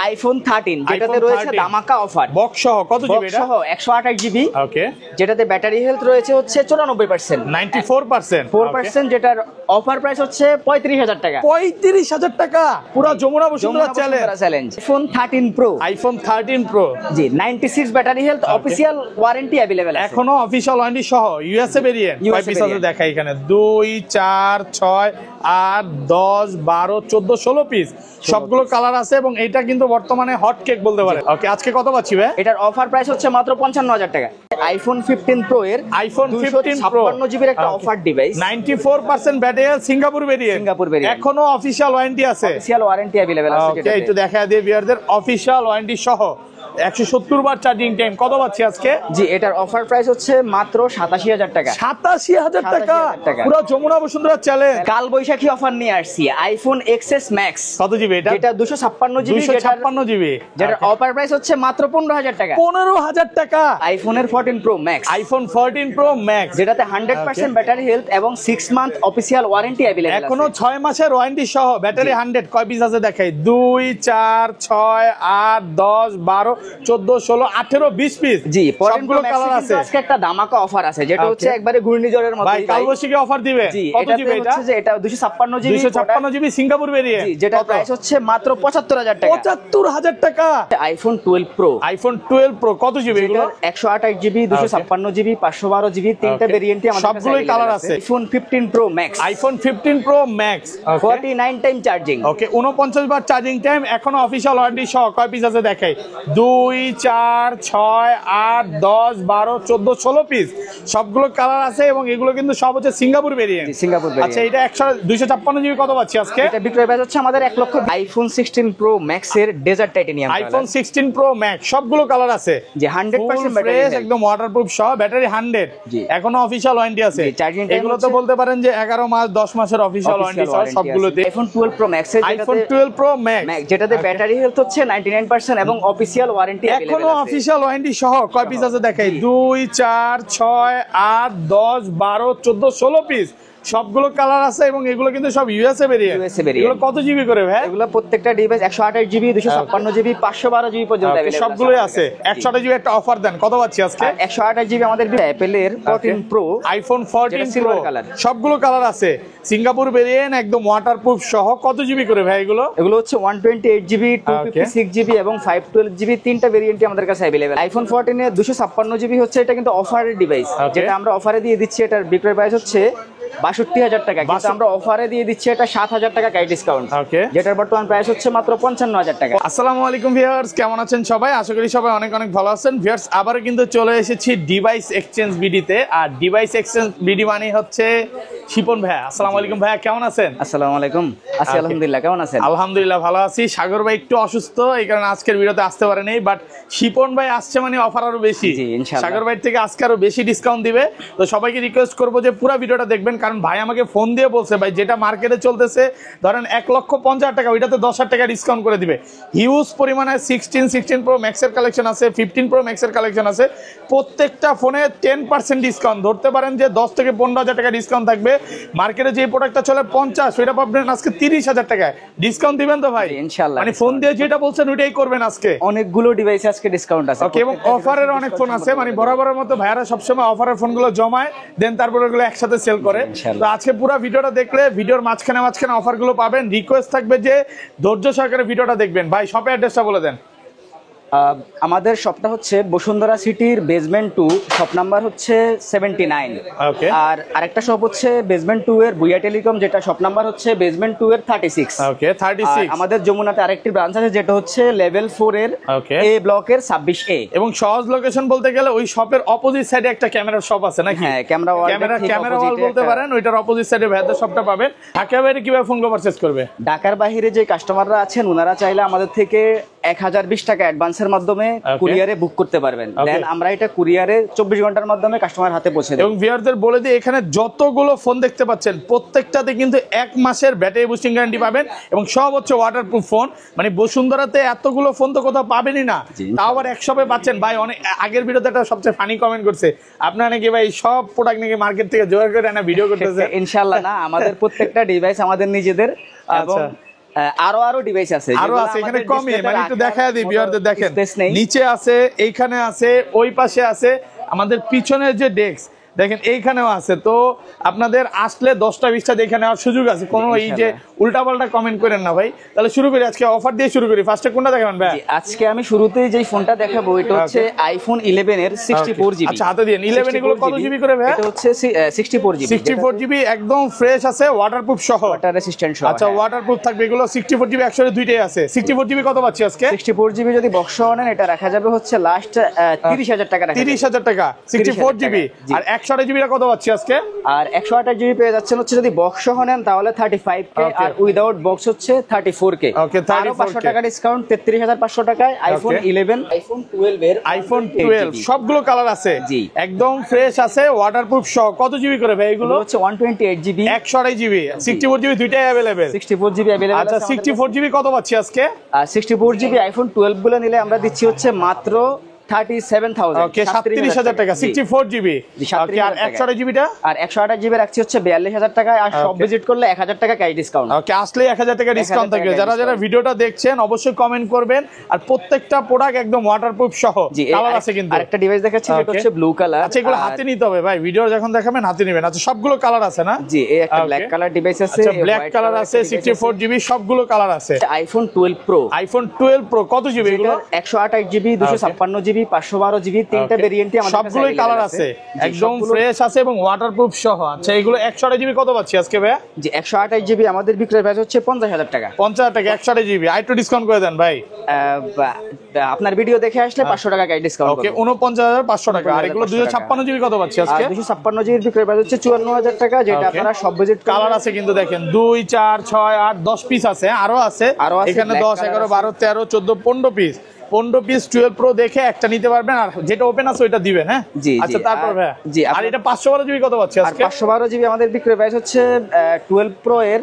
IPhone 13 যেটাতে রয়েছে ধামাকা অফার বক্স সহ কত জিবি এটা? সহ 128 জিবি। ওকে, যেটাতে ব্যাটারি হেলথ রয়েছে হচ্ছে 94%, 94%, যেটার অফার প্রাইস হচ্ছে 35,000 টাকা। 35,000 টাকা পুরো Jamuna Bashundhara challenge. IPhone 13 pro, iPhone 13 pro জি 96 battery health, official warranty available আছে এখনো অফিশিয়াল ওয়ারেন্টি সহ। ইউএসএ ভেরিয়েন্ট কয় পিস আছে দেখাই এখানে, 2 4 6 8 10 12 14 16 পিস, সবগুলো কালার আছে এবং এটা কিন্তু বর্তমানে হট কেক বলতে পারে। ওকে, আজকে কত পাচ্ছি ভাই? এটার অফার প্রাইস হচ্ছে মাত্র 55,000 টাকা। আইফোন 15 প্রো এর আইফোন 15 প্রো 256 জিবির একটা offer device, 94% battery, Singapore variant, এখনো অফিশিয়াল ওয়ারেন্টি আছে, অফিশিয়াল ওয়ারেন্টি अवेलेबल আছে। ওকে, একটু দেখা দিয়ে ভিউয়ারদের অফিশিয়াল ওয়ারেন্টি সহ 170 বার চার্জিং টাইম। কত পাচ্ছি আজকে? জি এটার অফার প্রাইস হচ্ছে মাত্র 87,000 টাকা। 87,000 টাকা পুরো যমুনা বসুন্ধরা চ্যালেঞ্জ। কাল বৈশাখী অফার নিয়ে আসছি আইফোন এক্সএস ম্যাক্স। কত জিবি এটা? এটা 256 জিবি, 256 জিবি, যেটার অফার প্রাইস হচ্ছে মাত্র 15,000 টাকা। 15,000 টাকা। আইফোনের 14 pro max, iPhone 14 pro max, যেটাতে 100% ব্যাটারি হেলথ এবং 6 মান্থ অফিশিয়াল ওয়ারেন্টি अवेलेबल আছে। এখনো 6 মাসের ওয়ারেন্টি সহ, ব্যাটারি 100। কয় পিস আছে দেখাই, 2 4 6 8 10 12 14 16 18 20 পিস। জি সবগুলো কালার আছে। আজকে একটা ধামাকা অফার আছে যেটা হচ্ছে একবারে ঘূর্ণিঝড়ের মতো। ভাই কালবৈশাখী অফার দিবে। কত জিবি এটা? হচ্ছে যে এটা 256 জিবি, 256 জিবি সিঙ্গাপুর ভেরিয়েন্ট, জি যেটা প্রাইস হচ্ছে মাত্র 75,000 টাকা। 75,000 টাকা। আইফোন 12 প্রো, আইফোন 12 প্রো কত জিবি এগুলো? 128 জিবি, 256 জিবি, 512 জিবি, তিনটা ভেরিয়েন্টে আমাদের কাছে সবগুলোই কালার আছে। IPhone 15 pro max, iPhone 15 pro max, 49 time charging. Okay, 49 বার চার্জিং টাইম, এখনো অফিশিয়াল ওয়ারেন্টি সহ। কয় পিস আছে দেখাই, 2 4 6 8 10 12 14 16 পিস, সবগুলো কালার আছে এবং এগুলো কিন্তু সব হচ্ছে সিঙ্গাপুর ভেরিয়েন্ট। Singapore variant. আচ্ছা, এটা 256 জিবি কত পাচ্ছি আজকে? এটা বিক্রয় প্রাইস হচ্ছে আমাদের 1 লক্ষ। আইফোন 16 প্রো ম্যাক্স এর dessert titanium, iPhone 16 Pro Max, সবগুলো কালার আছে, যে 100% ব্যাটারি ফ্রেশ, একদম ওয়াটারপ্রুফ সহ, ব্যাটারি 100, এখনো অফিশিয়াল ওয়ারেন্টি আছে। এগুলো তো বলতে পারেন যে 11 মাস 10 মাসের অফিশিয়াল ওয়ারেন্টি সহ সবগুলোতে। আইফোন 12 প্রো ম্যাক্স এর, আইফোন 12 প্রো ম্যাক্স, যেটাতে ব্যাটারি হেলথ হচ্ছে 99% এবং অফিশিয়াল ওয়ারেন্টি এখনো অফিশিয়াল ওয়ারেন্টি সহ। কয় পিস আছে দেখাই, 2 4 6 8 10 12 14 16 পিস, সবগুলো কালার আছে এবং এগুলো কিন্তু সব ইউএসএ ভেরিয়েন্ট। এগুলো কত জিবি করে ভাই? এগুলো প্রত্যেকটা ডিভাইস 128 জিবি, 256 জিবি, 512 জিবি পর্যন্ত अवेलेबल সবগুলোই আছে। 128 জিবি একটা অফার দেন, কত পাচ্ছি আজকে? 128 জিবি আমাদের অ্যাপল এর 14 প্রো, আইফোন 14 প্রো, সবগুলো কালার আছে, সিঙ্গাপুর ভেরিয়েন্ট, একদম ওয়াটারপ্রুফ সহ। কত জিবি করে ভাই এগুলো? এগুলো হচ্ছে 128 জিবি, 256 জিবি এবং 512 জিবি, তিনটা ভেরিয়েন্টই আমাদের কাছে अवेलेबल। আইফোন 14 এর 256 জিবি হচ্ছে, এটা কিন্তু অফারের ডিভাইস, যেটা আমরা অফারে দিয়ে দিচ্ছি। এটার বিক্রয় প্রাইস হচ্ছে 62,000 টাকা, কিন্তু আমরা অফারে দিয়ে দিচ্ছি এটা 7,000 টাকা ক্যাশ ডিসকাউন্ট, যেটার বর্তমান প্রাইস হচ্ছে মাত্র 55,000 টাকা। আসসালামু আলাইকুম ভিউয়ার্স, কেমন আছেন সবাই? আশা করি সবাই অনেক অনেক ভালো আছেন। ভিউয়ার্স, আবারও কিন্তু চলে এসেছি ডিভাইস এক্সচেঞ্জ বিডিতে। আর ডিভাইস এক্সচেঞ্জ বিডি মানে হচ্ছে শিপন ভাই। আসসালামু আলাইকুম ভাই, কেমন আছেন? আসসালামু আলাইকুম, আছি আলহামদুলিল্লাহ, কেমন আছেন? আলহামদুলিল্লাহ ভালো আছি। সাগর ভাই একটু অসুস্থ, এই কারণে আজকের ভিডিওতে আসতে পারেনি, বাট শিপন ভাই আসছে মানে অফার আরো বেশি। সাগর ভাই থেকে আজকে আরো বেশি ডিসকাউন্ট দিবে। তো সবাইকে রিকোয়েস্ট করবো যে পুরো ভিডিওটা দেখবেন, কারণ ভাই আমাকে ফোন দিয়ে বলছে ভাই যেটা মার্কেটে চলতেছে ধরেন 1,50,000 টাকা, ওইটাতে 10,000 টাকা ডিসকাউন্ট করে দিবে। হিউজ পরিমাণে 16 প্রো ম্যাক্সের কালেকশন আছে, 15 প্রো ম্যাক্সের কালেকশন আছে। প্রত্যেকটা ফোনে 10% ডিসকাউন্ট, ধরতে পারেন যে 10 থেকে 15,000 টাকা ডিসকাউন্ট থাকবে। মার্কেটে যে প্রোডাক্টটা চলে 50, ওইটা পাবেন আজকে 30,000 টাকায়। ডিসকাউন্ট দিবেন তো ভাই? ইনশাআল্লাহ, মানে ফোন দিয়ে যেটা বলছেন ওইটাই করবেন আজকে। অনেকগুলো ডিভাইসে আজকে ডিসকাউন্ট আছে, ওকে, এবং অফারের অনেক ফোন আছে, মানে বরাবরের মতো ভাইয়ারা সবসময় অফারের ফোনগুলো জমায় দেন, তারপরে ওগুলো একসাথে সেল করে। তো আজকে পুরো ভিডিওটা দেখলে ভিডিওর মাঝখানে অফারগুলো পাবেন। রিকোয়েস্ট থাকবে যে ধৈর্য সহকারে ভিডিওটা দেখবেন। ভাই শপের অ্যাড্রেসটা বলে দেন। আমাদের শপটা হচ্ছে বসুন্ধরা সিটির বেসমেন্ট 2, শপ নাম্বার হচ্ছে 79। আর আরেকটা শপ হচ্ছে বেসমেন্ট 2 এর বুয়া টেলিকম, যেটা শপ নাম্বার হচ্ছে বেসমেন্ট 2 এর 36। আমাদের যমুনাতে আরেকটি ব্রাঞ্চ আছে যেটা হচ্ছে লেভেল 4 এর এ ব্লকের 26A। এবং সহজ লোকেশন বলতে গেলে ওই শপের অপোজিট সাইডে একটা ক্যামেরার শপ আছে নাকি? হ্যাঁ, ক্যামেরা ওয়াল বলতে পারেন, ওইটার অপোজিট সাইডে ভাইয়াদের শপটা পাবেন। ঢাকার বাইরে কিভাবে ফোনগুলো পারচেজ করবে? ঢাকার বাইরে যে কাস্টমাররা আছেন ওনারা চাইলে আমাদের থেকে 1020 টাকা অ্যাডভান্সের মাধ্যমে কুরিয়ারে বুক করতে পারবেন। দেন আমরা এটা কুরিয়ারে 24 ঘন্টার মাধ্যমে কাস্টমার হাতে পৌঁছে দেব। এবং ভিউয়ারদের বলে দিই, এখানে যতগুলো ফোন দেখতে পাচ্ছেন প্রত্যেকটাতে কিন্তু 1 মাসের ব্যাটারি বুস্টিং গ্যারান্টি পাবেন এবং সব হচ্ছে ওয়াটারপ্রুফ ফোন। মানে বসুন্ধরাতে এতগুলো ফোন তো কোথাও পাবেনই না, তাও আবার এক শপে পাচ্ছেন। ভাই অনেক আগের ভিডিওতে একটা সবচেয়ে ফানি কমেন্ট করছে, আপনারা নাকি ভাই সব প্রোডাক্ট নাকি মার্কেট থেকে জোগাড় করে এনে ভিডিও করতেছে। ইনশাআল্লাহ না, আমাদের প্রত্যেকটা ডিভাইস আমাদের নিজেদের এবং আরো ডিভাইস আছে, আরো আছে এখানে কমই, মানে একটু দেখায় দিই ভিউয়ারদের। দেখেন নিচে আছে, এইখানে আছে, ওই পাশে আছে, আমাদের পিছনের যে ডেস্ক দেখেন এইখানেও আছে। তো আপনাদের আসলে 10টা 20টা দেখে নেওয়ার সুযোগ আছে, কোনো এই যে উল্টাপাল্টা কমেন্ট করেন না ভাই। তাহলে শুরু করি, আজকে অফার দিয়ে শুরু করি। ফার্স্টে কোনটা দেখাবেন ভাই? আজকে আমি শুরুতেই যেই ফোনটা দেখাবো এটা হচ্ছে আইফোন 11 এর 64GB। আচ্ছা হাতে দিন। 11 এগুলো কত জিবি করে ভাই? এটা হচ্ছে 64GB। 64GB একদম ফ্রেশ আছে, ওয়াটারপ্রুফ সহ, ওয়াটার রেসিস্ট্যান্ট সহ। আচ্ছা ওয়াটারপ্রুফ থাকবে এগুলো। 64GB একসাথে দুইটাই আছে। 64GB কত পাচ্ছি আজকে? 64GB যদি বক্স সহ নেন এটা রাখা যাবে হচ্ছে লাস্ট 30,000 টাকা রাখা যাবে। 30,000 টাকা 64GB। আর 128GB টা কত পাচ্ছি আজকে? আর 128GB পেয়ে যাচ্ছেন হচ্ছে যদি বক্স সহ নেন তাহলে 35K, আর উইদাউট বক্স হচ্ছে 34K। ওকে, 500 টাকা ডিসকাউন্ট 33,500 টাকায় আইফোন 11, আইফোন 12 এর, আইফোন 12 সবগুলো কালার আছে, জি একদম ফ্রেশ আছে, ওয়াটারপ্রুফ সহ। কত জিবি করে ভাই এগুলো? হচ্ছে 128GB, 128GB, 64GB দুইটাই अवेलेबल। 64GB available. আচ্ছা 64GB কত পাচ্ছি আজকে? আর 64GB আইফোন 12 গুলো নিলে আমরা দিচ্ছি হচ্ছে মাত্র 37,000। ওকে 37,000 টাকা 64GB। ওকে আর 128GB টা? আর 128GB রাখছি হচ্ছে 42,000 টাকায়, আর সব ভিজিট করলে 1000 টাকা ক্যাশ ডিসকাউন্ট। ওকে আসলে 1000 টাকা ডিসকাউন্ট থাকবে। যারা যারা ভিডিওটা দেখছেন অবশ্যই কমেন্ট করবেন, আর প্রত্যেকটা প্রোডাক্ট একদম ওয়াটারপ্রুফ সহ। কালার আছে কিন্তু। আরেকটা ডিভাইস দেখাচ্ছি যেটা হচ্ছে ব্লু কালার। আচ্ছা এগুলো হাতে নিতে হবে ভাই, ভিডিও যখন দেখাবেন হাতে নেবেন। আচ্ছা সবগুলো কালার আছে না? জি, এই একটা ব্ল্যাক কালার ডিভাইস আছে, আচ্ছা ব্ল্যাক কালার আছে, 64GB সবগুলো কালার আছে। আইফোন 12 প্রো, আইফোন 12 প্রো কত জিবি এগুলো? 128GB, 256GB, 512GB, তিনটা ভেরিয়েন্টে আমাদের কাছে সবগুলোই কালার আছে, একদম ফ্রেশ আছে এবং ওয়াটারপ্রুফ সহ। আচ্ছা এগুলো 128GB কত পাচ্ছি আজকে ভাই? জি 128GB আমাদের বিক্রয় প্রাইস হচ্ছে 50,000 টাকা। 50,000 টাকা 128GB, আর একটু ডিসকাউন্ট করে দেন ভাই। আপনার ভিডিও দেখে আসলে 500 টাকা গাইড ডিসকাউন্ট। ওকে 49,500 টাকা। আর এগুলো 256GB কত পাচ্ছি আজকে? 256GB বিক্রয় প্রাইস হচ্ছে 54,000 টাকা, যেটা আপনারা সব বাজেট। কালার আছে কিন্তু দেখেন 2 4 6 8 10 পিস আছে, আরো আছে এখানে 10 11 12 13 14 15 পিস। 15 পিস 12 প্রো দেখে একটা নিতে পারবেন, আর যেটা ওপেন আছে ওইটা দিবেন। হ্যাঁ আচ্ছা তারপর ভাই জি, আর এটা 512GB কত পাচ্ছি আজকে? 512GB আমাদের বিক্রয় প্রাইস হচ্ছে 12 প্রো এর,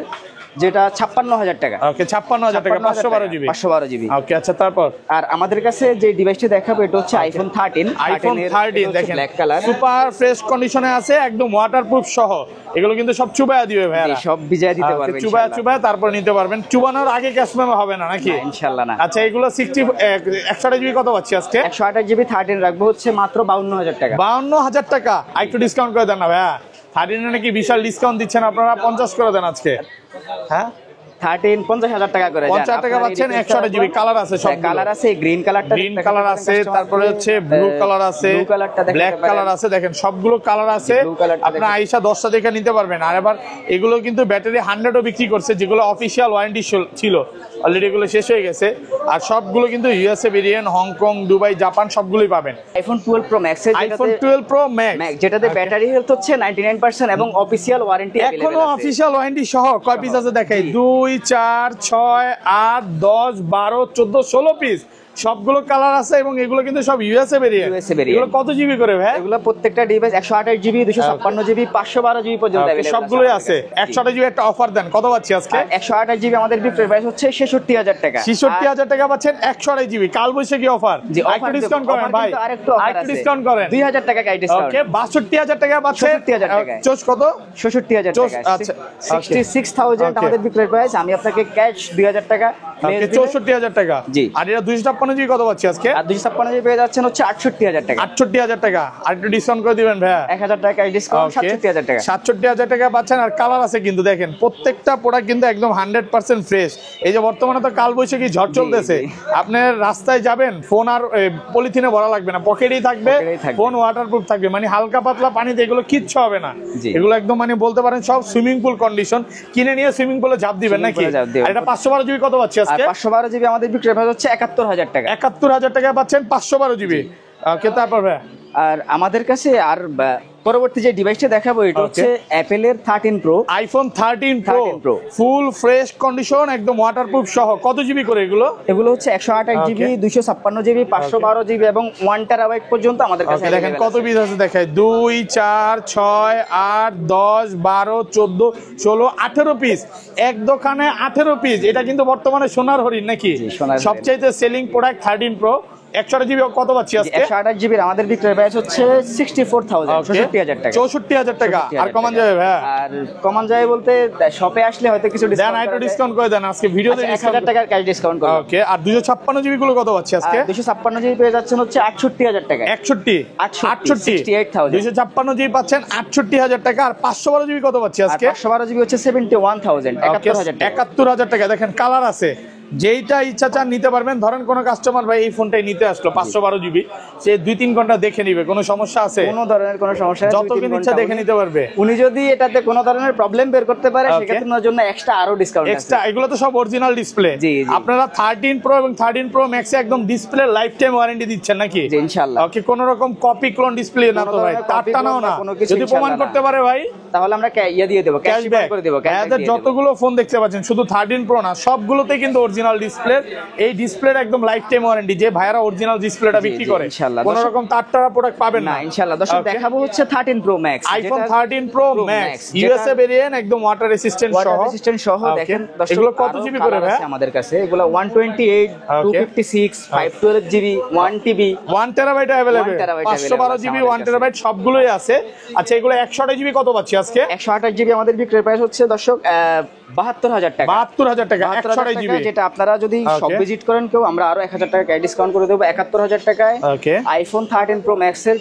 যেটা 56,000 টাকা। ওকে 56,000 টাকা 512GB। 512GB। ওকে আচ্ছা তারপর আর আমাদের কাছে যে ডিভাইসটি দেখাবো এটা হচ্ছে আইফোন 13। আইফোন 13 দেখেন ব্ল্যাক কালার, সুপার ফ্রেশ কন্ডিশনে আছে, একদম ওয়াটারপ্রুফ সহ। এগুলো কিন্তু সব চুবায়া দিবে ভাইরা, সব ভিজিয়ে দিতে পারবেন, চুবায়া তারপর নিতে পারবেন। চুবানোর আগে ক্যাশ মেমো হবে না নাকি? ইনশাআল্লাহ না। আচ্ছা এগুলো 128GB কত পাচ্ছি আজকে? 128GB 13 রাখবো হচ্ছে মাত্র 52,000 টাকা। 52,000 টাকা, আর একটু ডিসকাউন্ট করে দেন না ভাইয়া। 13 নাকি বিশাল ডিসকাউন্ট দিচ্ছেন আপনারা, 50 করে দেন আজকে। হ্যাঁ 13 50,000 টাকা করে 50 টাকা পাচ্ছেন। 128GB কালার আছে, সব কালার আছে, গ্রিন কালারটা, গ্রিন কালার আছে, তারপরে হচ্ছে ব্লু কালার আছে, ব্ল্যাক কালার আছে, দেখেন সবগুলো কালার আছে। আপনারা আইসা 10টা দেখে নিতে পারবেন। আর এবার এগুলো কিন্তু ব্যাটারি 100ও বিক্রি করছে, যেগুলো অফিশিয়াল ওয়ারেন্টি ছিল, অলরেডি এগুলো শেষ হয়ে গেছে। আর সবগুলো কিন্তু USA variant, Hong Kong, Dubai, Japan সবগুলোই পাবেন। IPhone 12 pro max, iPhone 12 pro max যেটাতে ব্যাটারি হেলথ হচ্ছে 99% এবং অফিশিয়াল ওয়ারেন্টি अवेलेबल আছে। এখনো অফিশিয়াল ওয়ারেন্টি সহ কয় পিস আছে দেখাই? 2 4 6 8 10 12 14 16 পিস, সবগুলো কালার আছে। এবং এগুলো কিন্তু সব ইউএসএ ভেরিয়েন্ট। এগুলো কত জিবি করে ভাই? এগুলো প্রত্যেকটা ডিভাইস 128GB, 256GB, 512GB পর্যন্ত अवेलेबल সবগুলোই আছে। 128GB একটা অফার দেন, কত পাচ্ছি আজকে? 128GB আমাদের বিক্রয় প্রাইস হচ্ছে 66,000 টাকা। 66,000 টাকা পাচ্ছেন 128GB কাল বৈশাখী অফার। একটু ডিসকাউন্ট করেন ভাই, আরেকটু ডিসকাউন্ট করেন। 2,000 টাকা গাইড ডিসকাউন্ট। ওকে 62,000 টাকা পাচ্ছেন। 67,000 টাকা চোজ কত? 66,000 টাকা। আচ্ছা 66,000 আমাদের বিক্রয় প্রাইস। আমি আপনাকে ক্যাশ 2,000 টাকা, 64,000 টাকা। জি। আর এটা 256GB কত পাচ্ছি আজকে? আর 256GB পেয়ে যাচ্ছেন হচ্ছে 68,000 টাকা। 68,000 টাকা, আর একটু ডিসকাউন্ট করে দিবেন ভাইয়া। 1,000 টাকা ডিসকাউন্ট, 67,000 টাকা। 67,000 টাকা পাচ্ছেন। আর কালার আছে কিন্তু দেখেন প্রত্যেকটা প্রোডাক্ট কিন্তু একদম 100% ফ্রেশ। এই যে বর্তমানে তো কালবৈশাখী ঝড় চলতেছে, আপনি রাস্তায় যাবেন ফোন আর পলিথিনে ভরা লাগবে না, পকেটেই থাকবে, ফোন ওয়াটারপ্রুফ থাকবে, মানে হালকা পাতলা পানিতে এগুলো কিচ্ছু হবে না। এগুলো একদম মানে বলতে পারেন সব সুইমিং পুল কন্ডিশন, কিনে নিয়ে সুইমিং পুলে ঝাঁপ দিবেন নাকি? আর এটা 512GB কত পাচ্ছি আজকে? 512GB আমাদের বিক্রয় প্রাইস হচ্ছে 71,000 টাকা। 71,000 টাকা পাচ্ছেন 512GB। ওকে তারপর ভাই আর আমাদের কাছে আর পরবর্তী যে ডিভাইসটা দেখাবো এটা হচ্ছে অ্যাপেলের 13 pro, iPhone 13 pro full fresh condition, একদম ওয়াটারপ্রুফ সহ। কত জিবি করে এগুলো? এগুলো হচ্ছে 128GB, 256GB, 512GB এবং 1TB পর্যন্ত আমাদের কাছে। দেখেন কত পিস আছে দেখায়, 2 4 6 8 10 12 14 16 18 পিস। এক দোকানে 18 পিস। এটা কিন্তু বর্তমানে সোনার হরিণ নাকি? সবচাইতে সেলিং প্রোডাক্ট 13 প্রো। 128 জিবি কত পাচ্ছি আজকে? 128 জিবির আমাদের বিক্রয় প্রাইস হচ্ছে 64000 64000 টাকা। 64000 টাকা। আর কমান যাবে ভাই? আর কমান যাবে বলতে শপে আসলে হয়তো কিছু ডিসকাউন্ট দেন, একটু ডিসকাউন্ট করে দেন আজকে ভিডিওতে। 1000 টাকার ক্যাশ ডিসকাউন্ট করব। ওকে। আর 256 জিবি গুলো কত পাচ্ছি আজকে? 256 জিবি পেয়ে যাচ্ছেন হচ্ছে 68000 টাকা। 68 68000। 256 জিবি পাচ্ছেন 68000 টাকা। আর 512 জিবি কত পাচ্ছি আজকে? 512 জিবি হচ্ছে 71000 71000 টাকা। দেখেন কালার আছে, যেইটা ইচ্ছা চান নিতে পারবেন। ধরেন কোন কাস্টমার ভাই এই ফোনটাই নিতে আসলো 512 জিবি, সে 2-3 ঘন্টা দেখে নিবে, কোনো সমস্যা আছে? কোনো ধরনের কোনো সমস্যা নেই, যতক্ষণ ইচ্ছা দেখে নিতে পারবে। উনি যদি এটাতে কোনো ধরনের প্রবলেম বের করতে পারে সেক্ষেত্রে ওনার জন্য এক্সট্রা আরো ডিসকাউন্ট আছে। এক্সট্রা এগুলো তো সব অরিজিনাল ডিসপ্লে। আপনারা 13 প্রো এবং 13 প্রো ম্যাক্সে একদম ডিসপ্লে লাইফ টাইম ওয়ারেন্টি দিচ্ছেন নাকি? জি ইনশাআল্লাহ। ওকে, কোন রকম কপি ক্লোন ডিসপ্লে না তো ভাই, তারটা নাও না। যদি প্রমাণ করতে পারে ভাই তাহলে আমরা দিয়ে দেব, ক্যাশব্যাক করে দেব। এদের যতগুলো ফোন দেখতে পাচ্ছেন শুধু 13 প্রো না, সবগুলোতে কিন্তু অরিজিনাল ডিসপ্লে। এই ডিসপ্লের একদম লাইফ টাইম ওয়ারেন্টি, যে ভাইরা অরিজিনাল ডিসপ্লেটা বিক্রি করে কোন রকম তারটারা প্রোডাক্ট পাবেন না ইনশাআল্লাহ। দর্শক দেখাবো হচ্ছে 13 pro max, iPhone 13 pro max USA variant, একদম ওয়াটার রেসিস্ট্যান্ট সহ। দেখেন দর্শক এগুলো কত জিবি করে ভাই আমাদের কাছে? এগুলো 128 256 512 GB 1 TB 1 terabyte available, 512 GB 1 terabyte সবগুলোই আছে। আচ্ছা, এগুলো 128 জিবি কত পাচ্ছি আজকে? 128 জিবি আমাদের বিক্রয় প্রাইস হচ্ছে দর্শক 72000 টাকা। 72000 টাকা 128 জিবি, যেটা আপনারা যদি সব ভিজিট করেন কেউ, আমরা আরো 1000 টাকা ডিসকাউন্ট করে দেব 71000 টাকায়। ওকে। আইফোন 13 প্রো ম্যাক্স এর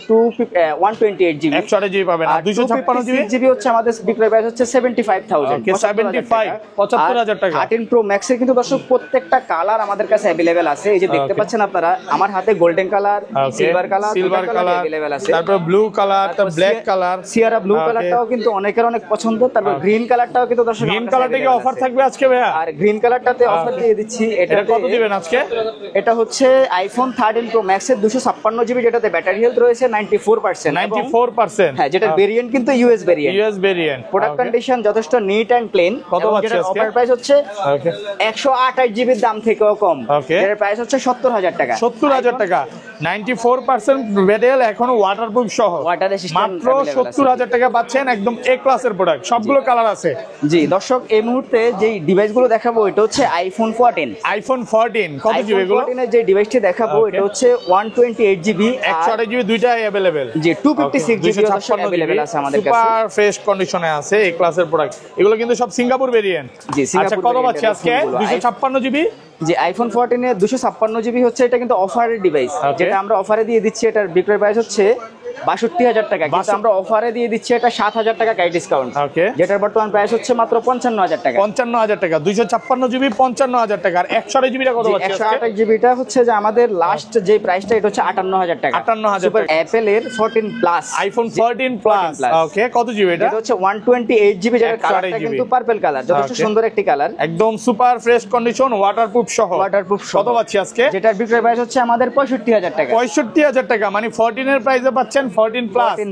128 জিবি 128 জিবি পাবেন। আর 256 জিবি হচ্ছে আমাদের বিক্রয় প্রাইস হচ্ছে 75000। ওকে, 75 75000 টাকা। 13 প্রো ম্যাক্স এর কিন্তু দর্শক প্রত্যেকটা কালার আমাদের কাছে अवेलेबल আছে। এই যে দেখতে পাচ্ছেন আপনারা আমার হাতে golden colour, silver colour available আছে। তারপর ব্লু কালার, তারপর ব্ল্যাক কালার, সিয়ারা ব্লু কালারটাও কিন্তু অনেকের অনেক পছন্দ। তারপর গ্রিন কালারটাও কিন্তু দর্শক, গ্রিন কালারটা কি অফার থাকবে আজকে ভাইয়া? আর গ্রিন কালারটাতে অফার দিয়ে দিচ্ছি। এটা কত দিবেন আজকে? এটা হচ্ছে আইফোন 13 প্রো ম্যাক্স এর 256 জিবি, যেটাতে ব্যাটারি হেলথ রয়েছে 94%। 94%। হ্যাঁ, যেটা ভেরিয়েন্ট কিন্তু ইউএস ভেরিয়েন্ট। প্রোডাক্ট কন্ডিশন যথেষ্ট নিট এন্ড ক্লিন। কত পাচ্ছি আজকে? অফার প্রাইস হচ্ছে 128 জিবির দাম থেকেও কম। এর প্রাইস হচ্ছে 70000 টাকা। 70000 টাকা 94% ব্যাটারি, এখনো ওয়াটারপ্রুফ সহ ওয়াটার রেসিস্ট্যান্ট মাত্র 70000 টাকা পাচ্ছেন। একদম এ ক্লাসের প্রোডাক্ট, সবগুলো কালার আছে। জি দর্শক, এই মুহূর্তে যে ডিভাইসগুলো দেখাবো এটা হচ্ছে আইফোন 14। আইফোন 14 কত জিবি এগুলো? 14 এর যে ডিভাইসটি দেখাবো এটা হচ্ছে 128 জিবি 128 জিবি দুইটাই अवेलेबल। জি 256 জিবি দর্শক अवेलेबल আছে আমাদের কাছে। সুপার ফ্রেশ কন্ডিশনে আছে এই ক্লাসের প্রোডাক্ট। এগুলো কিন্তু সব সিঙ্গাপুর ভেরিয়েন্ট। জি, আচ্ছা, কত পাচ্ছি আজকে? 256 জিবি। যে আইফোন 14 এর 256 জিবি হচ্ছে, এটা কিন্তু অফারের ডিভাইস, যেটা আমরা অফারে দিয়ে দিচ্ছি। এটার বিক্রয় প্রাইস হচ্ছে 62000 টাকা, কিন্তু আমরা অফারে দিয়ে দিচ্ছি এটা 7000 টাকা ক্যাশ ডিসকাউন্ট। যেটার বর্তমান প্রাইস হচ্ছে মাত্র 55000 টাকা। 55000 টাকা 256 জিবি 55000 টাকা। আর 128 জিবিটা কত পাচ্ছি আজকে? 128 জিবিটা হচ্ছে যে আমাদের লাস্ট যে প্রাইসটা এটা হচ্ছে 58000 টাকা। 58000 টাকা। অ্যাপল এর 14 প্লাস, আইফোন 14 প্লাস। ওকে, কত জিবি এটা? এটা হচ্ছে 128 জিবি, যেটা কালারটা কিন্তু পার্পল কালার, যথেষ্ট সুন্দর একটি কালার, একদম সুপার ফ্রেশ কন্ডিশন, ওয়াটারপ্রুফ সহ। কত পাচ্ছি আজকে? যেটার বিক্রয় প্রাইস হচ্ছে আমাদের 65000 টাকা। 65000 টাকা, মানে 14 এর প্রাইসে পাচ্ছেন 14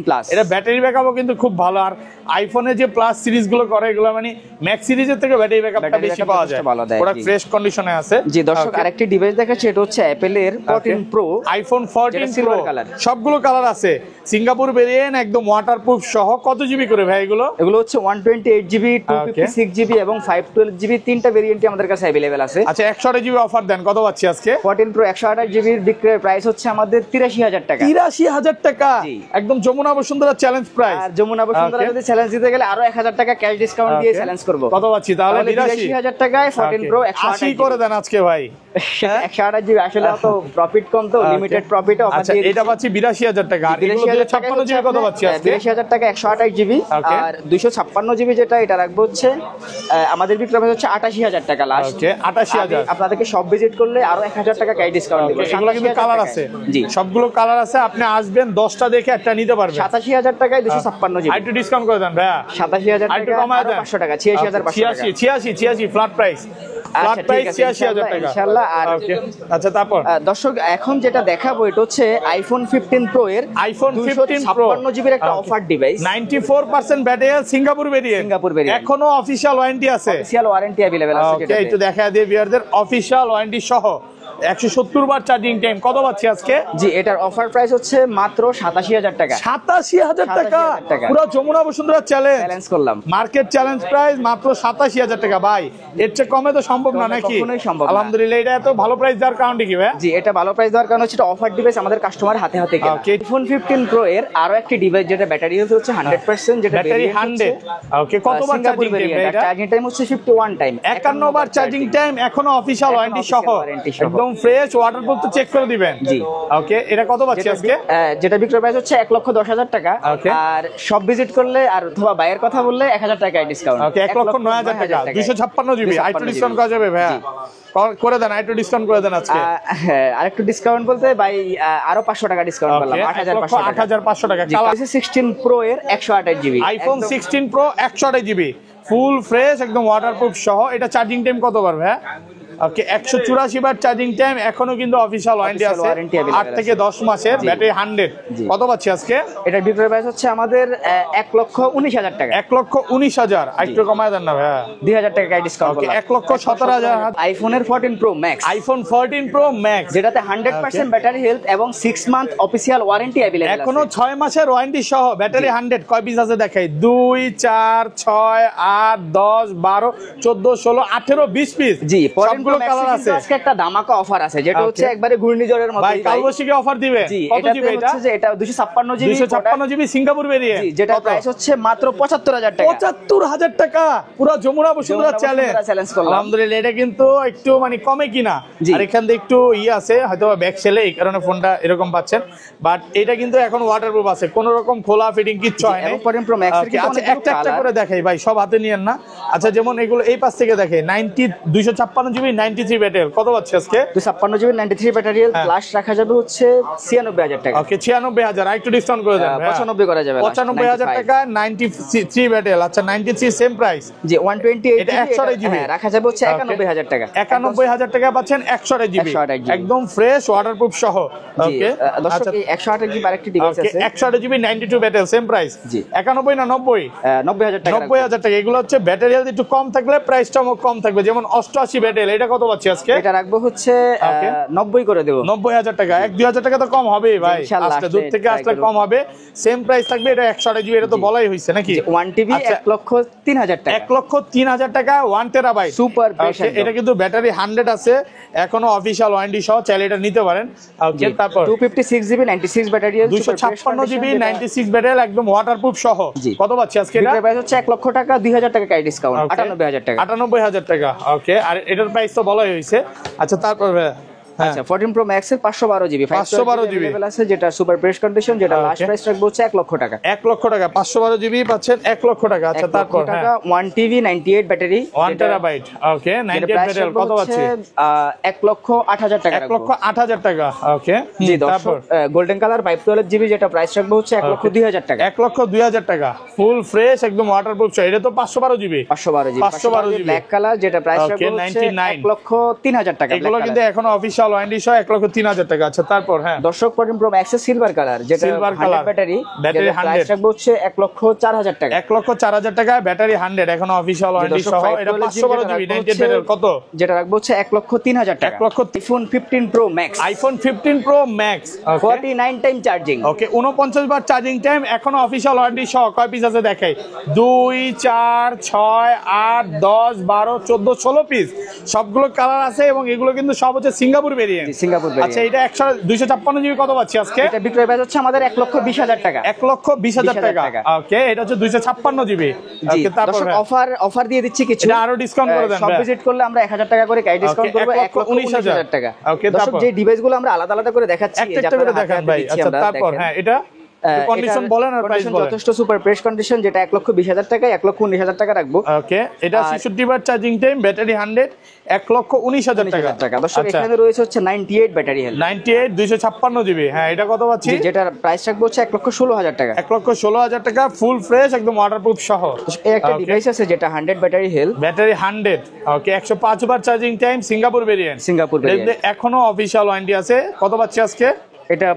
প্লাস। এটা ব্যাটারি ব্যাকআপও কিন্তু খুব ভালো। আর আইফোনের যে প্লাস সিরিজ গুলো করে, এগুলো মানে ম্যাক্স সিরিজের থেকে ব্যাটারি ব্যাকআপটা বেশি পাওয়া যায়। পুরো ফ্রেশ কন্ডিশনে আছে। জি দর্শক, আরেকটি ডিভাইস দেখাচ্ছি, এটা হচ্ছে অ্যাপল এর 14 প্রো, আইফোন 14 সিলভার কালার। সবগুলো কালার আছে, সিঙ্গাপুর ভেরিয়েন্ট, একদম ওয়াটারপ্রুফ সহ। কত জিবি করে ভাই এগুলো? এগুলো হচ্ছে 128 জিবি 256 জিবি এবং 512 জিবি, তিনটা ভেরিয়েন্টই আমাদের কাছে अवेलेबल আছে। আচ্ছা, 128 জিবি অফার দেন, কত পাচ্ছি আজকে? 14 প্রো 128 জিবির বিক্রয় প্রাইস হচ্ছে আমাদের 83000 টাকা। 83000 টাকা, একদম যমুনা বসুন্ধরা চ্যালেঞ্জ প্রাইস। আর যমুনা বসুন্ধরা যদি চ্যালেঞ্জ দিতে গেলে আরো 1000 টাকা ক্যাশ ডিসকাউন্ট দিয়ে চ্যালেঞ্জ করব। কত পাচ্ছি তাহলে? 83000 টাকায় 14 প্রো 180 করে দেন আজকে ভাই। 128 জিবি আসলে অত প্রফিট কম, তো লিমিটেড প্রফিটে অফার দিয়ে দিচ্ছি। এটা পাচ্ছি 82000 টাকা। আর এগুলো 256 জিবি কত পাচ্ছি আজকে? 82000 টাকা 128 জিবি। আর 256 জিবি যেটা, এটা রাখবো হচ্ছে আমাদের বিক্রয় প্রাইস হচ্ছে 88000 টাকা লাস্ট। ওকে, 88000। আপনাদেরকে সব ভিজিট করলে আরো 1000 টাকা ক্যাশ ডিসকাউন্ট দেব। এগুলো কিন্তু কালার আছে। জি, সবগুলো কালার আছে, আপনি আসবেন 10টা দেখে একটা নিতে পারবেন। 87000 টাকায় 256 জিবি। একটু ডিসকাউন্ট করে দেন ভাইয়া। 87000 টাকা, 500 টাকা, 86500 টাকা। 86 ফ্ল্যাট প্রাইস। ফ্ল্যাট প্রাইস 86000 টাকা ইনশাআল্লাহ। আর আচ্ছা, তারপর দর্শক এখন যেটা দেখাবো এটা হচ্ছে আইফোন 15 প্রো এর আইফোন 15 প্রো 256 জিবির একটা offer device, 94% battery, Singapore variant. এখনো অফিশিয়াল ওয়ারেন্টি আছে, অফিশিয়াল ওয়ারেন্টি अवेलेबल আছে। ওকে, একটু দেখা দিয়ে ভিউয়ারদের অফিশিয়াল ওয়ারেন্টি সহ 170 বার চার্জিং টাইম, কত পাচ্ছি আজকে? জি, এটার অফার প্রাইস হচ্ছে মাত্র 87,000 টাকা। 87,000 টাকা, পুরো যমুনা বসুন্ধরা চ্যালেঞ্জ করলাম। মার্কেট চ্যালেঞ্জ প্রাইস মাত্র 87,000 টাকা। ভাই এর চেয়ে কমে তো সম্ভব না নাকি? কখনোই সম্ভব না। আলহামদুলিল্লাহ। এটা এত ভালো প্রাইস দেওয়ার কারণটা কি ভাই? জি, এটা ভালো প্রাইস দেওয়ার কারণ হচ্ছে এটা অফার ডিভাইস, আমাদের কাস্টমার হাতে হাতে কেনা। আইফোন 15 প্রো এর আরো একটি ডিভাইস যেটা ব্যাটারি হেলথ হচ্ছে 100%, যেটা ব্যাটারি 100। ওকে, কতবার চার্জিং টাইম? এটা চার্জিং টাইম হচ্ছে 51 টাইম, 51 বার চার্জিং টাইম, এখনো অফিশিয়াল ওয়ারেন্টি সহ, একদম ফ্রেশ, ওয়াটারপ্রুফ তো চেক করে দিবেন। জি। ওকে, এটা কত পাচ্ছি আজকে? যেটা বিক্রয় প্রাইস হচ্ছে 1,10,000 টাকা। আর সব ভিজিট করলে আর অথবা বাইয়ের কথা বললে 1000 টাকায় ডিসকাউন্ট। ওকে, 1,09,000 টাকা, 256 জিবি। আইটো ডিসকাউন্ট করা যাবে ভাইয়া? করে দেন, আইটো ডিসকাউন্ট করে দেন আজকে। হ্যাঁ, আরেকটু ডিসকাউন্ট বলতে ভাই আরো 500 টাকা ডিসকাউন্ট করলাম, 8,500 টাকা। 16 প্রো এর 128 GB, iPhone 16 pro 128 GB, full fresh, একদম ওয়াটারপ্রুফ সহ। এটা চার্জিং টাইম কত বার ভাইয়া? ওকে, 184 বার চার্জিং টাইম, এখনো কিন্তু অফিশিয়াল ওয়ারেন্টি আছে 8 থেকে 10 মাসের, ব্যাটারি 100। কত পাচ্ছি আজকে? এটা বিক্রয় প্রাইস হচ্ছে আমাদের 1,19,000 টাকা। 1,19,000, একটু কমায় দেন না ভাইয়া, 2,000 টাকা ডিসকাউন্ট করলাম। 1,17,000। আইফোনের 14 pro max, iPhone 14 pro max, যেটাতে 100% ব্যাটারি হেলথ এবং 6 মান্থ অফিশিয়াল ওয়ারেন্টি अवेलेबल আছে। এখনো 6 মাসের ওয়ারেন্টি সহ, ব্যাটারি 100। কয় পিস আছে দেখাই? 2, 4, 6, 8, 10, 12, 14, 16, 18, 20 পিস। জি, সবগুলো কালার আছে। আজকে একটা ধামাকা অফার আছে, যেটা হচ্ছে একবারে ঘূর্ণিঝড়ের মতো। ভাই কালবৈশাখী অফার দিবে। কত জিবি এটা? এটা 256 জিবি, 256 জিবি সিঙ্গাপুর ভেরিয়েন্ট। জি, যেটা প্রাইস হচ্ছে মাত্র 75,000 টাকা। 75,000 টাকা, পুরো যমুনা বসুন্ধরা চ্যালেঞ্জ করলাম। আলহামদুলিল্লাহ। এটা কিন্তু একটু মানে কমে কিনা, আর এখান থেকে একটু আছে হয়তো ব্যাক সেলে, এই কারণে ফোনটা এরকম পাচ্ছেন। বাট এটা কিন্তু এখন ওয়াটারপ্রুফ আছে, কোনো রকম খোলা ফিটিং কিচ্ছু হয় না। 14 প্রো ম্যাক্স এর কিন্তু আচ্ছা, একটা একটা করে দেখাই ভাই, সব হাতে নিয়েন না। আচ্ছা, যেমন এগুলো এই পাশ থেকে দেখে 256 জিবি 93 ব্যাটারি, কত পাচ্ছি আজকে? 256 জিবি 93 ব্যাটারি প্লাস রাখা যাবে হচ্ছে 96,000 টাকা। ওকে, 96,000, একটু ডিসকাউন্ট করে দেন। 95 করা যাবে, 95,000 টাকা, 93 ব্যাটারি। আচ্ছা, 93 সেম প্রাইস। জি, 128 এটা 128 জিবি রাখা যাবে হচ্ছে 91,000 টাকা। 91,000 টাকা পাচ্ছেন 128 জিবি, একদম ফ্রেশ, ওয়াটারপ্রুফ সহ। ওকে, দর্শক, এই 128 জিবি আরেকটি ডিভাইস আছে, 128 জিবি 92 ব্যাটারি, সেম প্রাইস। জি, 91 না 90? 90,000 টাকা। 90,000 টাকা। এগুলো হচ্ছে ব্যাটারি হেলথ একটু কম থাকলে প্রাইসটা কম থাকবে। যেমন 88 ব্যাটারি, এটা কত পাচ্ছি আজকে? এটা রাখবো হচ্ছে 90 করে দেব। 90,000 টাকা, 1-2,000 টাকা তো কম হবে ভাই, আসলে দূর থেকে আসলে কম হবে। সেম প্রাইস থাকবে। এটা 128 জিবি, এটা তো বলাই হইছে নাকি? 1 টিবি 1,03,000 টাকা। 1,03,000 টাকা, 1 টেরাবাইট সুপার পেশেন্ট। এটা কিন্তু ব্যাটারি 100 আছে, এখনো অফিশিয়াল ওয়ারেন্টি সহ, চাইলে এটা নিতে পারেন। ওকে, তারপর 256 জিবি 96 ব্যাটারি, 256 জিবি 96 ব্যাটারি, একদম ওয়াটারপ্রুফ সহ। কত পাচ্ছি আজকে? এটা প্রাইস হচ্ছে 1 লক্ষ টাকা, 2,000 টাকা ডিসকাউন্ট, 98,000 টাকা। 98,000 টাকা। ওকে, আর এটার প্রাইস তো বলাই হইছে। আচ্ছা, তারপর আচ্ছা, 14 প্রো ম্যাক্স এর 512 জিবি 512 জিবি अवेलेबल আছে, যেটা সুপার প্রেস কন্ডিশন, যেটা লাস্ট প্রাইস রাখবো হচ্ছে 1 লক্ষ টাকা। 1 লক্ষ টাকা, 512 জিবি পাচ্ছেন 1 লক্ষ টাকা। আচ্ছা, তারপর 1 টিবি 98 ব্যাটারি, 1 টেরাবাইট। ওকে, 98 ব্যাটারি, কত পাচ্ছি? 1,08,000 টাকা। 1,08,000 টাকা। ওকে, জি, তারপর গোল্ডেন কালার 512 জিবি, যেটা প্রাইস রাখবো হচ্ছে 1,02,000 টাকা। 1,02,000 টাকা, ফুল ফ্রেশ, একদম ওয়াটারপ্রুফ। এটা তো 512 জিবি 512 জিবি ব্ল্যাক কালার, যেটা প্রাইস রাখবো হচ্ছে 1,03,000 টাকা। এগুলো কিন্তু এখনো অফিশিয়াল ওয়ারেন্টি সহ 1,03,000 টাকা। আচ্ছা, তারপর দর্শক, 14 প্রো ম্যাক্স এর সিলভার কালার, যেটা 100 ব্যাটারি, প্রাইস রাখবো হচ্ছে 1,04,000 টাকা। 1,04,000 টাকা, ব্যাটারি 100, এখনো অফিশিয়াল ওয়ারেন্টি সহ। এটা 512 জিবি 98 ব্যাটারি, কত? যেটা রাখবো হচ্ছে 1,03,000 টাকা। IPhone 15 pro max, iPhone 15 pro max, 49 time charging. Okay, 49 বার চার্জিং টাইম, এখনো অফিশিয়াল ওয়ারেন্টি সহ। কয় পিস আছে দেখাই? 2, 4, 6, 8, 10, 12, 14, 16 পিস। সবগুলো কালার আছে, এবং এগুলো কিন্তু সব হচ্ছে সিঙ্গাপুর ভেরিয়েন্ট। আচ্ছা, এটা 256 জিবি, কত পাচ্ছি আজকে? এটা বিক্রয় প্রাইস হচ্ছে আমাদের 1,20,000 টাকা। 1,20,000 টাকা। ওকে, এটা হচ্ছে 256 জিবি। ওকে, তারপর অফার দিয়ে দিচ্ছি কিছু, এটা আরো ডিসকাউন্ট করে দেন। সব ভিজিট করলে আমরা 1,000 টাকা করে ডিসকাউন্ট করব, 1,19,000 টাকা। ওকে, দর্শক, যে ডিভাইসগুলো আমরা আলাদা আলাদা করে দেখাচ্ছি, একটা করে দেখান ভাই। আচ্ছা, তারপর এটা কন্ডিশন বলেন আর প্রাইস বলেন। যথেষ্ট সুপার প্রেস কন্ডিশন, যেটা 1,20,000 টাকা, 1,19,000 টাকা রাখবো। ওকে, এটা 66 বার চার্জিং টাইম, ব্যাটারি 100, 1,19,000 টাকা। দর্শক, এখানে রয়েছে হচ্ছে 98 ব্যাটারি হেলথ, 98 256 জিবি। হ্যাঁ, এটা কত পাচ্ছি? যেটার প্রাইস রাখবো হচ্ছে 1,16,000 টাকা। 1,16,000 টাকা, ফুল ফ্রেশ, একদম ওয়াটারপ্রুফ সহ। এই একটা ডিভাইস আছে, যেটা 100 ব্যাটারি হেলথ, ব্যাটারি 100। ওকে, 105 বার চার্জিং টাইম, সিঙ্গাপুর ভেরিয়েন্ট। এখনো অফিশিয়াল ওয়ারেন্টি আছে। কত পাচ্ছি আজকে? এটা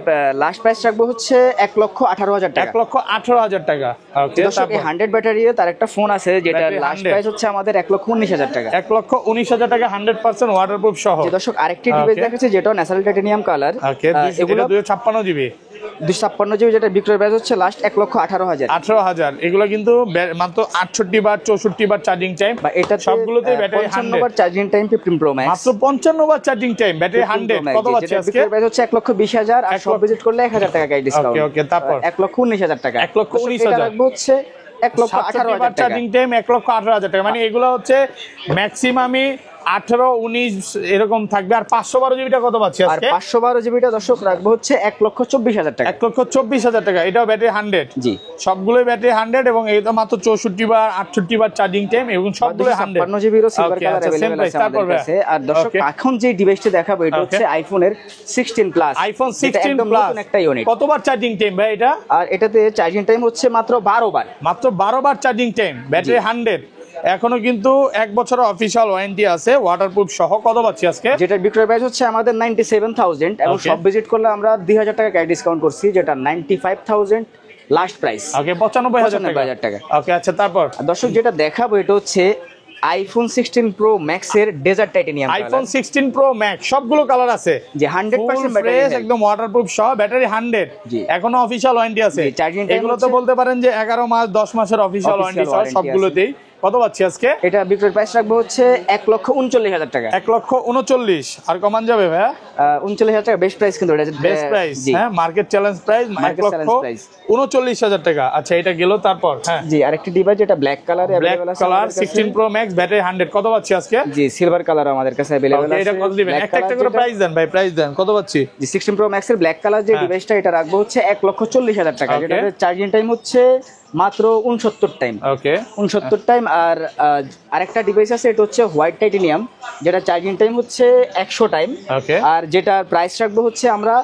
লাস্ট প্রাইস রাখবো হচ্ছে 1,18,000 টাকা। 1,18,000 টাকা। ওকে, দর্শক এই 100 ব্যাটারি তার একটা ফোন আছে যেটা লাস্ট প্রাইস হচ্ছে আমাদের 1,19,000 টাকা। 1,19,000 টাকা 100% ওয়াটারপ্রুফ সহ। দর্শক আরেকটি ডিভাইস দেখাচ্ছি যেটা ন্যাচারাল টাইটানিয়াম কালার। ওকে, এগুলো 256 জিবি। 256 জিবি যেটা বিক্রয় প্রাইস হচ্ছে লাস্ট 1,18,000। 18,000। এগুলো কিন্তু মাত্র 68 বার 64 বার চার্জিং টাইম, বা এটা সবগুলোতে ব্যাটারি 55 বার চার্জিং টাইম 15 প্রো ম্যাক্স। মাত্র 55 বার চার্জিং টাইম, ব্যাটারি 100। কত পাচ্ছি আজকে? বিক্রয় প্রাইস হচ্ছে 1,20,000 আর সব ভিজিট করলে 1,000 টাকা গাইড ডিসকাউন্ট। ওকে ওকে, তারপর 1,19,000 টাকা। 1,19,000 এটা রাখবো হচ্ছে 1,18,000 টাকা চার্জিং টাইম 1,18,000 টাকা। মানে এগুলো হচ্ছে ম্যাক্সিমামই 18, 19 এরকম থাকবে। আর 512 জিবিটা কত পাচ্ছি আর আজকে? 512 জিবিটা দর্শক রাখবো হচ্ছে 1,24,000 টাকা। 1,24,000 টাকা। এটাও ব্যাটারি 100। জি, সবগুলোই ব্যাটারি 100 এবং এটা মাত্র 64 বার 68 বার চার্জিং টাইম এবং সবগুলো 100। 56 জিবিরও সিলভার কালার अवेलेबल আছে আমাদের কাছে। আর দর্শক এখন যে ডিভাইসটা দেখাবো এটা হচ্ছে আইফোনের 16 প্লাস। আইফোন 16 প্লাস একটা ইউনিট। কতবার চার্জিং টাইম ভাই এটা? আর এটাতে চার্জিং টাইম হচ্ছে মাত্র 12 বার। মাত্র 12 বার চার্জিং টাইম, ব্যাটারি 100। এখনো কিন্তু 1 বছরের অফিশিয়াল ওয়ারেন্টি আছে ওয়াটারপ্রুফ সহ। কত পাচ্ছি আজকে? যেটার বিক্রয় প্রাইস হচ্ছে আমাদের 97,000 এবং সব ভিজিট করলে আমরা 2,000 টাকা গাইড ডিসকাউন্ট করছি যেটা 95,000 লাস্ট প্রাইস। ওকে, 95,000 টাকা। ওকে, আচ্ছা তারপর দর্শক যেটা দেখাবো এটা হচ্ছে আইফোন 16 প্রো ম্যাক্স এর desert titanium. IPhone 16 Pro Max সবগুলো কালার আছে, যে 100% ব্যাটারি একদম ওয়াটারপ্রুফ সহ, ব্যাটারি 100। এখনো অফিশিয়াল ওয়ারেন্টি আছে। এগুলো তো বলতে পারেন যে 11 মাস 10 মাসের অফিশিয়াল ওয়ারেন্টি সহ সবগুলোতেই। কত পাচ্ছি আজকে? এটা বিক্রয় প্রাইস রাখবো হচ্ছে 1,39,000 টাকা। 1,39,000। আর কমান যাবে ভাইয়া? 39,000 টাকা বেস্ট প্রাইস কিন্তু এটা বেস্ট প্রাইস। হ্যাঁ, মার্কেট চ্যালেঞ্জ প্রাইস 1,39,000 টাকা। আচ্ছা, এটা গেল। তারপর হ্যাঁ জি, আরেকটি ডিভাইস যেটা ব্ল্যাক কালারে अवेलेबल আছে কালার 16 প্রো ম্যাক্স ব্যাটারি 100। কত পাচ্ছি আজকে? জি, সিলভার কালার আমাদের কাছে अवेलेबल আছে। এটা কত দিবেন? একটা একটা করে প্রাইস দেন ভাই, প্রাইস দেন। কত পাচ্ছি? জি, 16 প্রো ম্যাক্স এর ব্ল্যাক কালার যে ডিভাইসটা এটা রাখবো হচ্ছে 1,40,000 টাকা। যেটাতে চার্জিং টাইম হচ্ছে মাত্র 69 টাইম। ওকে, 69 টাইম। আর আরেকটা ডিভাইস আছে এটা হচ্ছে হোয়াইট টাইটানিয়াম যেটা চার্জিং টাইম হচ্ছে 100 টাইম। আর যেটা প্রাইস রাখবো হচ্ছে আমরা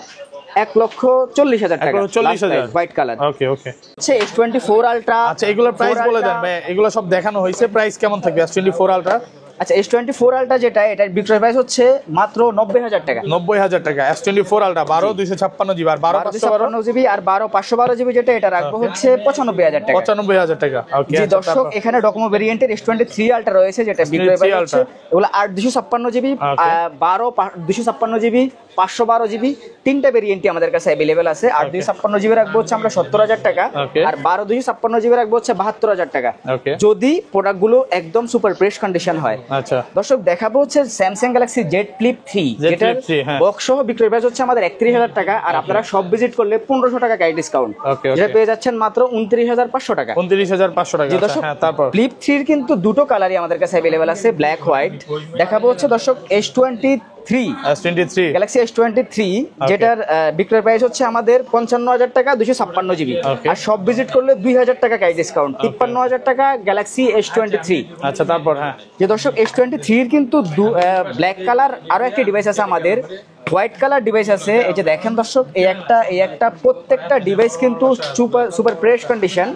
1,40,000 টাকা। 1,40,000 হোয়াইট কালার। ওকে ওকে, হচ্ছে S24 আলট্রা। আচ্ছা, এগুলোর প্রাইস বলে দেন ভাই। এগুলো সব দেখানো হয়েছে, প্রাইস কেমন থাকবে S24 আলট্রা? আচ্ছা, S24 আলট্রা যেটা এটার বিক্রয় প্রাইস হচ্ছে মাত্র 90,000 টাকা। 90,000 টাকা। S24 আলট্রা 12 256 জিবি আর 12 512 জিবি আর 12 512 জিবি যেটা এটা রাখবো হচ্ছে 95,000 টাকা। 95,000 টাকা। ওকে, জি দর্শক, এখানে ডকোমো ভেরিয়েন্টের S23 আলট্রা রয়েছে যেটা বিক্রয় প্রাইস হচ্ছে এগুলো 8 256 জিবি, 12 256 জিবি, 512 জিবি, তিনটা ভেরিয়েন্টই আমাদের কাছে अवेलेबल আছে। 8 256 জিবি রাখবো হচ্ছে আমরা 70,000 টাকা আর 12 256 জিবি রাখবো হচ্ছে 72,000 টাকা যদি প্রোডাক্টগুলো একদম সুপার ফ্রেশ কন্ডিশন হয়। আচ্ছা, দর্শক দেখাবো হচ্ছে স্যামসাং গ্যালাক্সি জেড ফ্লিপ 3 যেটা বক্স সহ বিক্রয় প্রাইস হচ্ছে আমাদের 31,000 টাকা আর আপনারা সব ভিজিট করলে 1500 টাকা গাইড ডিসকাউন্ট, যেটা পেয়ে যাচ্ছেন মাত্র 29,500 টাকা। 29,500 টাকা। হ্যাঁ, তারপর ফ্লিপ 3 এর কিন্তু দুটো কালারই আমাদের কাছে अवेलेबल আছে, ব্ল্যাক হোয়াইট। দেখাবো হচ্ছে দর্শক S23 গ্যালাক্সি S23 যেটার বিক্রয় প্রাইস হচ্ছে আমাদের 55,000 টাকা 256 জিবি আর সব ভিজিট করলে 2,000 টাকা গাইড ডিসকাউন্ট, 53,000 টাকা গ্যালাক্সি S23। আচ্ছা, তারপর হ্যাঁ যে দর্শক S23 এর কিন্তু ব্ল্যাক কালার আরো একটা ডিভাইস আছে আমাদের, হোয়াইট কালার ডিভাইস আছে। এই যে দেখেন দর্শক, এই একটা প্রত্যেকটা ডিভাইস কিন্তু সুপার ফ্রেশ কন্ডিশন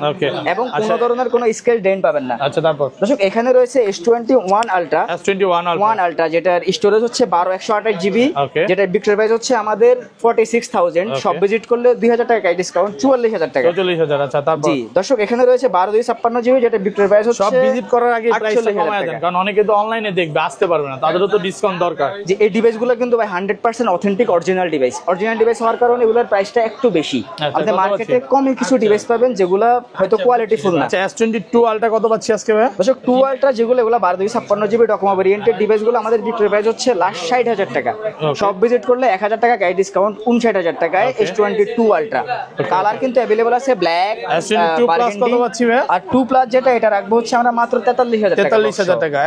এবং কোনো ধরনের কোনো স্কেচ ডেন্ট পাবেন না। আচ্ছা, তারপর দর্শক এখানে রয়েছে S21 আলট্রা যেটার স্টোরেজ হচ্ছে 12/128 জিবি, যেটার বিক্রয় প্রাইস হচ্ছে আমাদের 46,000। সব ভিজিট করলে 2,000 টাকা ডিসকাউন্ট 44,000 টাকা। 44,000। আচ্ছা, তারপর জি দর্শক এখানে রয়েছে 12 256 জিবি যেটা বিক্রয় প্রাইস হচ্ছে সব ভিজিট করার আগে প্রাইসটা কমায় দেন, কারণ অনেকে তো অনলাইনে দেখবে, আসতে পারবে না, তাদেরও তো ডিসকাউন্ট দরকার। যে এই ডিভাইসগুলো কিন্তু ভাই 100% অথেন্টিক অরিজিনাল ডিভাইস হওয়ার কারণে এগুলোর প্রাইসটা একটু বেশি। আমাদের মার্কেটে কমই কিছু ডিভাইস পাবেন যেগুলো হয়তো কোয়ালিটি ফুল না। আচ্ছা, S22 আলট্রা কত পাচ্ছি আজকে ভাই? দর্শক 2 আলট্রা যেগুলো এগুলো 12 256 জিবি ডকোমো ভেরিয়েন্টের ডিভাইসগুলো আমাদের বিক্রয় প্রাইস হচ্ছে লাস্ট 60,000 টাকা। সব ভিজিট করলে 1,000 টাকা গাইড ডিসকাউন্ট 59,000 টাকায় S22 আলট্রা। কালার কিন্তু अवेलेबल আছে ব্ল্যাক, S22 প্লাস কত পাচ্ছি ভাই? আর 2 প্লাস যেটা এটা রাখবো হচ্ছে আমরা মাত্র 43,000 টাকা। 43,000 টাকা।